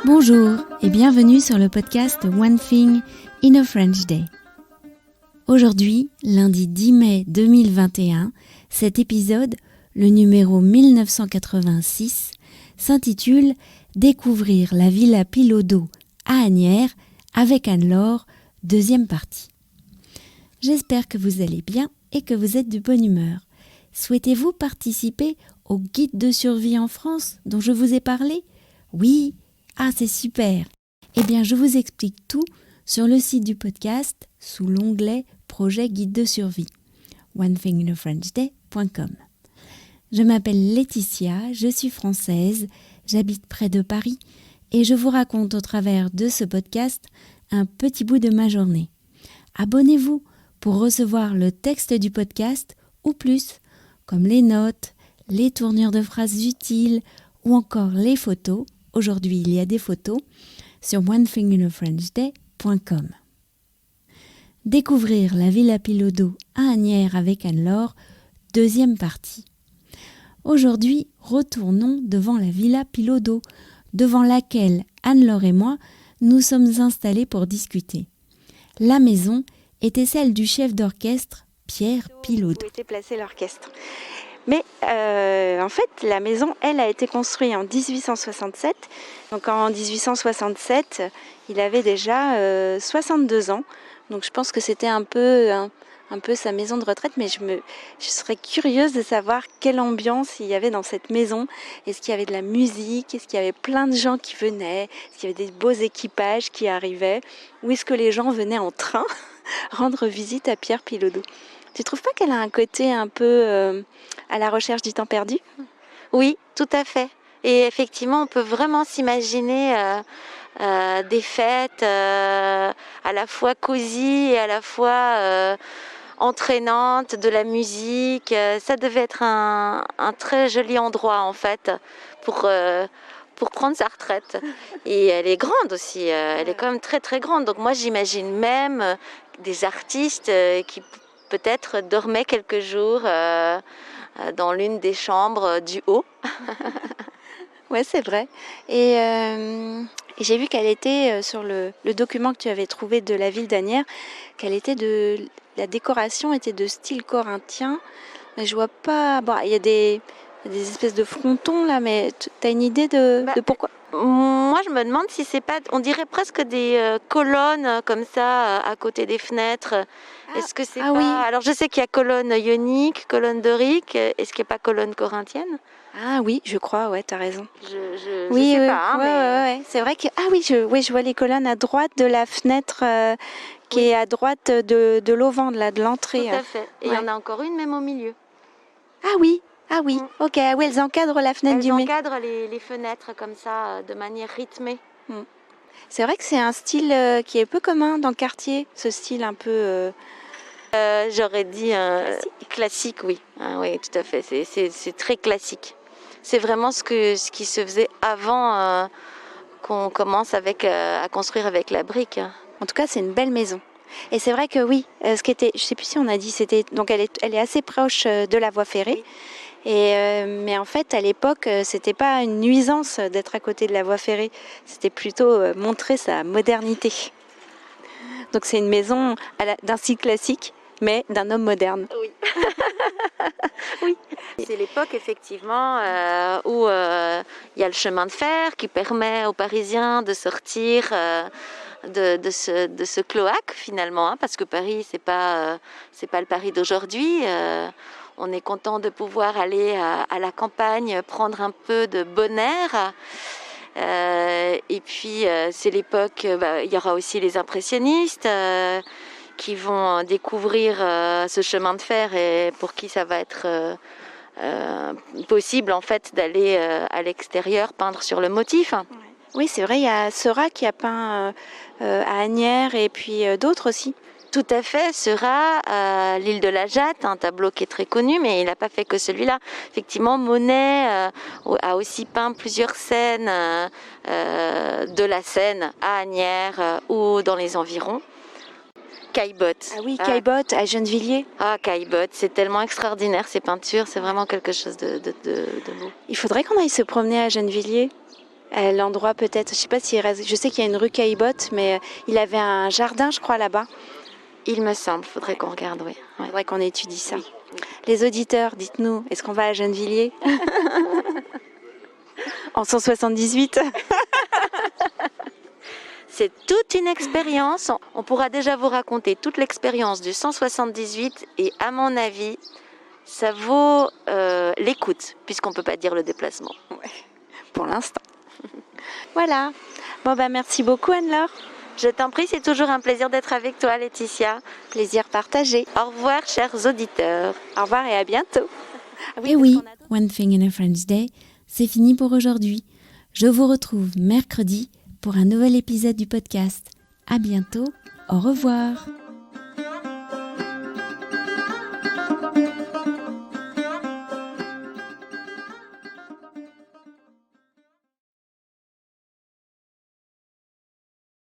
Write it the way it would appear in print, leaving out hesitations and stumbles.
Bonjour et bienvenue sur le podcast One Thing in a French Day. Aujourd'hui, lundi 10 mai 2021, cet épisode, le numéro 1986, s'intitule « Découvrir la Villa Pilodo à Asnières avec Anne-Laure, deuxième partie ». J'espère que vous allez bien et que vous êtes de bonne humeur. Souhaitez-vous participer au guide de survie en France dont je vous ai parlé ? Oui. Ah, c'est super! Eh bien, je vous explique tout sur le site du podcast sous l'onglet Projet guide de survie, onethinginafrenchday.com. Je m'appelle Laetitia, je suis française, j'habite près de Paris et je vous raconte au travers de ce podcast un petit bout de ma journée. Abonnez-vous pour recevoir le texte du podcast ou plus, comme les notes, les tournures de phrases utiles ou encore les photos. Aujourd'hui, il y a des photos sur onethinginafrenchday.com. Découvrir la Villa Pilodo à Asnières avec Anne-Laure, deuxième partie. Aujourd'hui, retournons devant la Villa Pilodo, devant laquelle Anne-Laure et moi nous sommes installés pour discuter. La maison était celle du chef d'orchestre Pierre Pilodo. Où était placé l'orchestre. Mais en fait, la maison, elle, a été construite en 1867. Donc en 1867, il avait déjà 62 ans. Donc je pense que c'était un peu sa maison de retraite. Mais je serais curieuse de savoir quelle ambiance il y avait dans cette maison. Est-ce qu'il y avait de la musique ? Est-ce qu'il y avait plein de gens qui venaient ? Est-ce qu'il y avait des beaux équipages qui arrivaient ? Ou est-ce que les gens venaient en train rendre visite à Pierre Pilodo ? Tu trouves pas qu'elle a un côté un peu à la recherche du temps perdu ? Oui, tout à fait. Et effectivement, on peut vraiment s'imaginer des fêtes à la fois cosy et à la fois entraînantes, de la musique. Ça devait être un très joli endroit en fait pour prendre sa retraite. Et elle est grande aussi, elle est quand même très très grande. Donc moi j'imagine même des artistes qui peut-être dormaient quelques jours dans l'une des chambres du haut. Ouais, c'est vrai. Et j'ai vu qu'elle était sur le document que tu avais trouvé de la ville d'Asnières, la décoration était de style corinthien. Mais je vois pas. Bon, il y a des espèces de frontons là, mais tu as une idée de pourquoi ? Moi, je me demande si c'est pas, on dirait presque des colonnes comme ça à côté des fenêtres. Est-ce que c'est pas... oui. Alors, je sais qu'il y a colonne ionique, colonne dorique. Est-ce qu'il n'y a pas colonne corinthienne ? Ah oui, je crois, ouais, t'as raison. Je Oui, sais pas, hein, mais... ouais. C'est vrai que je vois les colonnes à droite de la fenêtre qui est à droite de l'auvent, là, de l'entrée. Tout à fait. Et il y en a encore une même au milieu. Ah oui. Ok, oui, elles encadrent la fenêtre du milieu. Elles encadrent les fenêtres comme ça, de manière rythmée. C'est vrai que c'est un style qui est peu commun dans le quartier, ce style un peu... J'aurais dit classique, oui. Ah, oui, tout à fait. C'est très classique. C'est vraiment ce qui se faisait avant qu'on commence à construire avec la brique. En tout cas, c'est une belle maison. Et c'est vrai que oui, je sais plus si on a dit, donc elle est assez proche de la voie ferrée. Mais en fait, à l'époque, c'était pas une nuisance d'être à côté de la voie ferrée. C'était plutôt montrer sa modernité. Donc c'est une maison d'un style classique, mais d'un homme moderne. Oui. Oui. C'est l'époque effectivement où il y a le chemin de fer qui permet aux Parisiens de sortir de ce cloaque finalement, hein, parce que Paris c'est pas le Paris d'aujourd'hui. On est content de pouvoir aller à la campagne, prendre un peu de bon air. Et puis c'est l'époque, il y aura aussi les impressionnistes qui vont découvrir ce chemin de fer et pour qui ça va être possible en fait d'aller à l'extérieur peindre sur le motif. Oui, c'est vrai, il y a Seurat qui a peint à Asnières et puis d'autres aussi. Tout à fait, Seurat, l'île de la Jatte, un tableau qui est très connu, mais il n'a pas fait que celui-là. Effectivement, Monet a aussi peint plusieurs scènes de la Seine à Asnières ou dans les environs. Caillebotte. Ah oui, Caillebotte à Gennevilliers. Ah, Caillebotte, c'est tellement extraordinaire ces peintures, c'est vraiment quelque chose de beau. Il faudrait qu'on aille se promener à Gennevilliers. L'endroit peut-être, je sais pas s'il reste, je sais qu'il y a une rue Caillebotte, mais il avait un jardin, je crois, là-bas. Il me semble, faudrait qu'on regarde, oui. Il faudrait qu'on étudie ça. Oui. Les auditeurs, dites-nous, est-ce qu'on va à Gennevilliers en 178? C'est toute une expérience. On pourra déjà vous raconter toute l'expérience du 178 et à mon avis, ça vaut l'écoute, puisqu'on ne peut pas dire le déplacement. Ouais, pour l'instant. Voilà. Bon, merci beaucoup Anne-Laure. Je t'en prie, c'est toujours un plaisir d'être avec toi, Laetitia. Plaisir partagé. Au revoir, chers auditeurs. Au revoir et à bientôt. Et oui, One Thing in a French Day, c'est fini pour aujourd'hui. Je vous retrouve mercredi pour un nouvel épisode du podcast. À bientôt, au revoir.